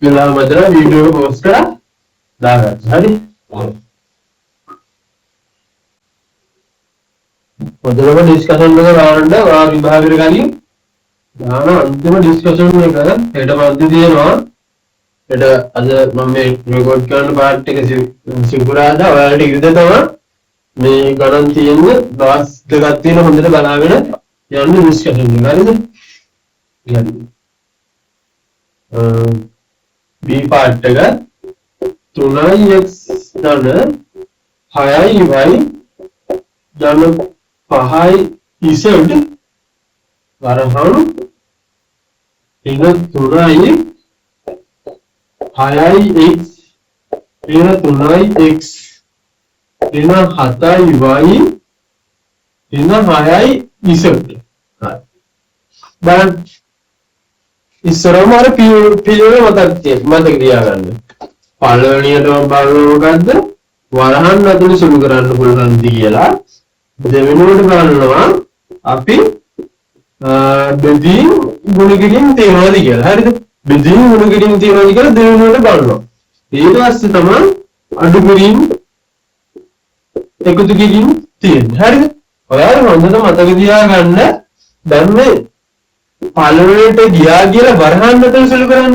වෙලා මතර වීඩියෝ එක පෝස්ට් කරලා දාගන්න. හරි. මොදලම ඩිස්කෂන් එක ගන්න ඔයා විභාගෙට ගනින්. දාන අන්තිම ඩිස්කෂන් එක හෙට මන්ති තියෙනවා. හෙට අද මම මේ රෙකෝඩ් කරන පාර්ට් එක සිකුරාදා ඔයාලට ඉරිද තමයි මේ ගණන් තියෙන්නේ දවස් දෙකක් තියෙන හොඳට බලාගෙන යන්න ඩිස්කෂන් එක. හරිද? හරි. B පාර්ට් එක 3x ධන 6y ධන 5y z වරහන් ඉන 3y 6x ඉන 3x ඉන 7y ඉන 6y z. බලන්න ඉස්සරහම අර පිළිවෙල මතක තියාගන්න. පළවෙනියටම බලනවා මොකද්ද? වරහන් ඇතුළේ සුළු කරන්න පුළුවන්ද කියලා. දෙවෙනුවට බලනවා අපි බෙදීම් ගුණ කිරීම තියනවාද කියලා. හරිද? බෙදීම් ගුණ කිරීම තියනවාද කියලා දෙවෙනුවට බලනවා. ඊට පස්සේ තමයි අඩු කිරීම එකතු කිරීම තියෙන්නේ. හරිද? ඔයාලා හොඳට මතක තියාගන්න. දැන් මේ පළවෙනිට ගියා කියලා වරහන් ඇතුළේ සුළු කරන්න.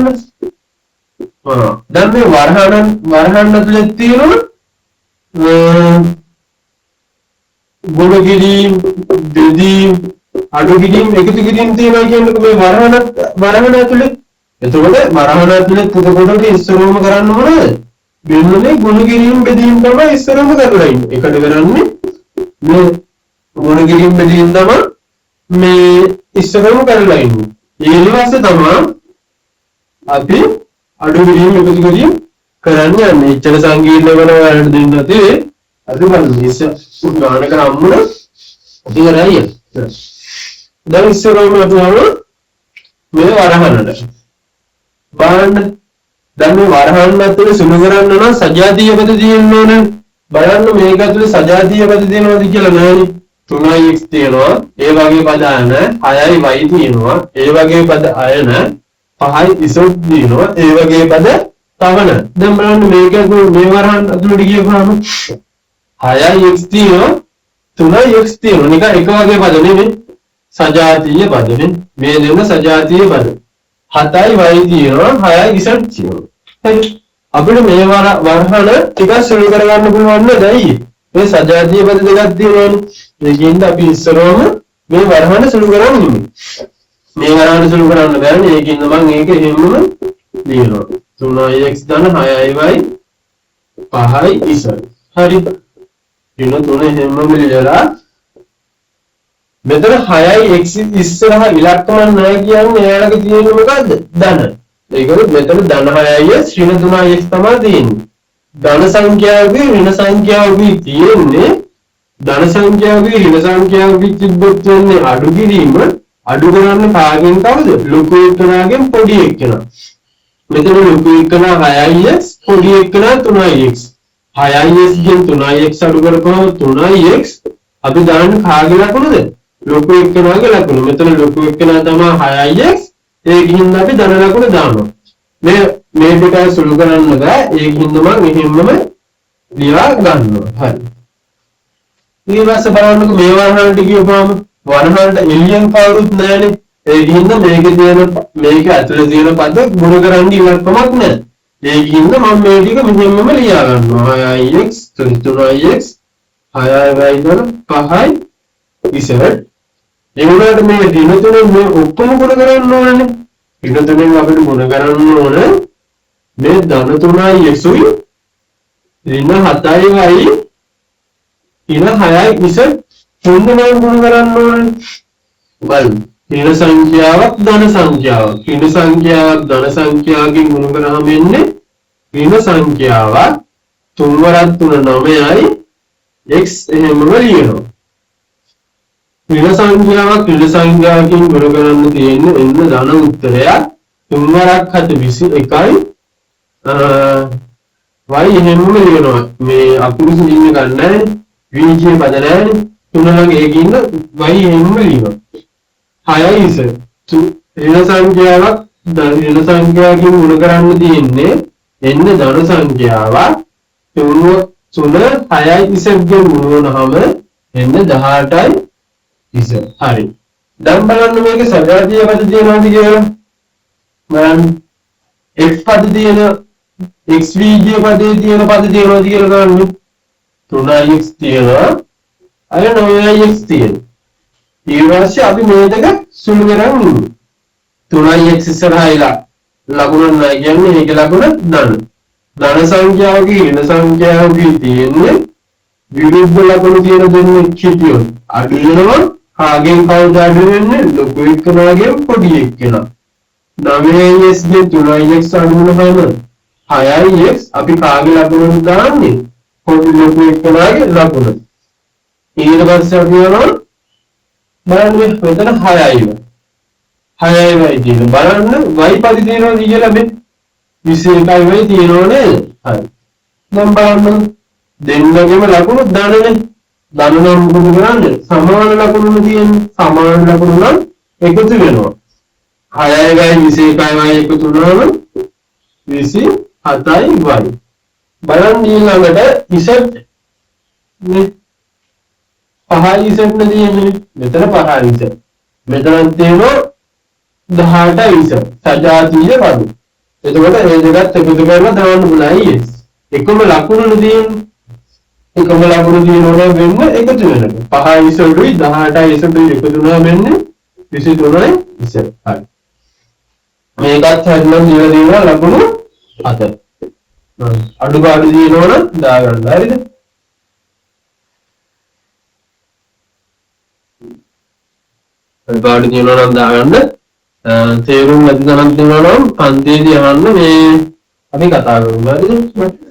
දැන් මේ වරහන් ඇතුළේ තියෙනවා ගුණ කිරීම, බෙදීම්, අඩු කිරීම, එකතු කිරීම තියෙනවා කියන්නේ මේ වරහන ඇතුළේ. එතකොට වරහන ඇතුළේ එතකොට ඉස්සරහම කරන්න මොනවද? මෙන්නේ ගුණ කිරීම, බෙදීම තමයි ඉස්සරහම කරලා ඉන්නේ. එකට කරන්නේ මේ ගුණ කිරීම, බෙදීම තමයි මේ ඉස්සරහම කරලා ඉන්නේ. ඊට පස්සේ තමයි අපි අඩු කිරීම, එකතු කිරීම කරන්න යන්නේ. ඉච්ඡන සංකීර්ණ වෙන වලට දෙන්න තියෙන්නේ අද බලන්න උදාහරණයක් හම්බුන ඉතිරයි. දැන් ඉස්සරහම අපුවම මේ වරහනට බලන්න. දැන් මේ වරහන් ඇතුලේ සුළු කරන්න නම් සජාතීය පද තියෙන්න ඕනේ. බලන්න මේක ඇතුලේ සජාතීය පද තියෙනවද කියලා නෑනේ. 3x තියෙනවා, ඒ වගේ පද අයන 6y තියෙනවා, ඒ වගේ පද අයන 5y z තියෙනවා, ඒ වගේ පද තවන. දැන් බලන්න මේක මේ වරහන් ඇතුලට ගියපුවාම 6x තියෙනවා, 3x තියෙනවා. නිකන් එක වගේ පද නෙමෙයි. සජාතීය පද නේ. මේ දෙන්න සජාතීය පද. 7y තියෙනවා, 6y z තියෙනවා. හරි. අපිට මේ වරහන ටිකක් සුළු කරගන්න පුළුවන් නේද? ඇයි? මේ සජාතීය පද දෙකක් තියෙනවානේ. ඒකින්ද අපි ඉස්සරවම මේ වරහන සුළු කරන්නේ. මේ වරහන සුළු කරන්න බෑනේ. ඒකින්ද මම ඒක එහෙමම ලියනවා. 3x ධන 6y 5y z. හරි. ඊන 3 එහෙමම ලියලා මෙතන 6y x ඉස්සරහ ඉලක්කම නැහැ කියන්නේ එයාලගේ තියෙන්නේ මොකද්ද? ධන. ඒකවල මෙතන ධන 6y ඍණ 3x තමයි තියෙන්නේ. ධන සංඛ්‍යාවගේ ඍණ සංඛ්‍යාවගේ තියෙන්නේ ධන සංඛ්‍යාවගේ ඍණ සංඛ්‍යාවගේ තිබ්බොත් වෙන්නේ අඩු කිරීම. අඩු කරන්නේ කාගෙන් කවුද? ලොකු එක්කනාගෙන් පොඩි එක්කනා. මෙතන ලොකු එක්කනා 6x පොඩි එක්කනා 3x. 6x ගෙන් 3x අඩු කරපුවම 3x අපි දාන්නේ කාගේ ලකුණද? ලොකු එක්කනාගේ ලකුණ. මෙතන ලොකු එක්කනා තමයි 6x. ඒකින්ද අපි ධන ලකුණ දානවා. මේ දෙක සුළු කරන්න බෑ. ඒකින්ද මම එහෙම්මම ලියා ගන්නවා. හරි. ඊළඟට බලන්නකො මේ වරහනට කියපුවාම වරහනට එළියෙන් කවුරුත් නැහැනේ. ඒකින්ද මේකේ තියෙන මේක ඇතුලේ තියෙන පද ගුණ කරන්න ඉලක්කමක් නැහැ. ඒකින්ද මම මේ ටික මෙහෙමම ලියා ගන්නවා. 6x 3x 6y 5y z. ඒ වුණාට මේ දින තුනේ මේ ඔක්කොම ගුණ කරන්න ඕනනේ. දින තුනෙන් අපිට ගුණ කරන්න ඕන මේ ධන 3y x උයි ඍණ 7y ඉන 6y z තුන් දෙනාම ගුණ කරන්න ඕනේ. බලන්න. ඍණ සංඛ්‍යාවක් ධන සංඛ්‍යාවක්. ඍණ සංඛ්‍යාවක් ධන සංඛ්‍යාවකින් ගුණ කරාම එන්නේ ඍණ සංඛ්‍යාවක් 3 වරක් 3 9යි x එහෙමම ලියනවා. ඍණ සංඛ්‍යාවක් ඍණ සංඛ්‍යාවකින් ගුණ කරන්න තියෙන්නේ එන්න ධන උත්තරයක් 3 වරක් 7 21යි y එහෙමම ලියනවා. මේ අකුරු සිහින්න ගන්නෑ. විජේ පද නැහැ. 3 ළඟ ඒකින්ද y එහෙමම ලියනවා. 6y z ඍණ සංඛ්‍යාවක් ඍණ සංඛ්‍යාවකින් ගුණ කරන්න තියෙන්නේ එන්න ධන සංඛ්‍යාවක් 3 6යි ඉසෙක්ගෙන් ගුණ වුණාම එන්න 18යි ඉස. හරි. දැන් බලන්න මේකේ සජාතීය පද තියෙනවද කියලා. බලන්න x පද තියෙන x වීජ්‍ය පදේ තියෙන පද තියෙනවද කියලා ගන්න. 3x තියෙනවා. අය 9x තියෙනවා. ඊට පස්සේ අපි මේ දෙක සුළු කරන් ඉමු. 3x ඉස්සරහයිලා ලකුණ නැහැ කියන්නේ මේක ලකුණ ධන. ධන සංඛ්‍යාවකී ඍණ සංඛ්‍යාවකී තියෙන්නේ විරුද්ධ ලකුණු තියෙන දෙන්නේ හිටියොත් අඩු වෙනවා. කාගෙන් කවුද අඩු වෙන්නේ? ලොකු එක්කෙනාගෙන් පොඩි එක්කෙනා. 9x ගේ 3x අඩු වෙනවම 6x අපි කාගේ ලකුණු දාන්නේ? පොඩි ලොකු එක්කෙනාගේ ලකුණ. ඊට පස්සේ අපි යනවා බලන්න මෙතන 6යි. 6යි තියෙන බලන්න y පදි තියෙනවද කියලා මේ 21යි තියෙනව නේද? හරි. දැන් බලන්න දෙන්නගෙම ලකුණු ධනනේ. ධන නම් මොකද කරන්නේ? සමාන ලකුණුනේ තියෙන්නේ. සමාන ලකුණු නම් එකතු වෙනවා. 6යි 21යි එකතු වුණාම 27යි y. බලන්න ඊළඟට z නේ 5යි z නේ තියෙන්නේ. මෙතන 5යි z. මෙතන තියෙනවා 18යි z. සජාතීය පද. එතකොට මේ දෙකත් එකතු කරලා දාන්න බුණයි x. එකම ලකුණුනේ තියෙන්නේ. එකම ලකුණු තියෙනවා වෙන්න එකතු වෙනවා. 5යි z යි 18යි z එකතු වෙනවා වෙන්නේ 23යි z. හරි. මේකත් හැදෙනවා දීලා දෙනවා ලකුණු 7. අඩුපාඩු දිනනවනම් දාගන්න. හරිද? අඩුපාඩු දිනනවනම් දාගන්න. තේරුම් නැති තරම් දිනනවනම් පන්තියේදී අහන්න මේ අපි කතා කරමු. හරිද?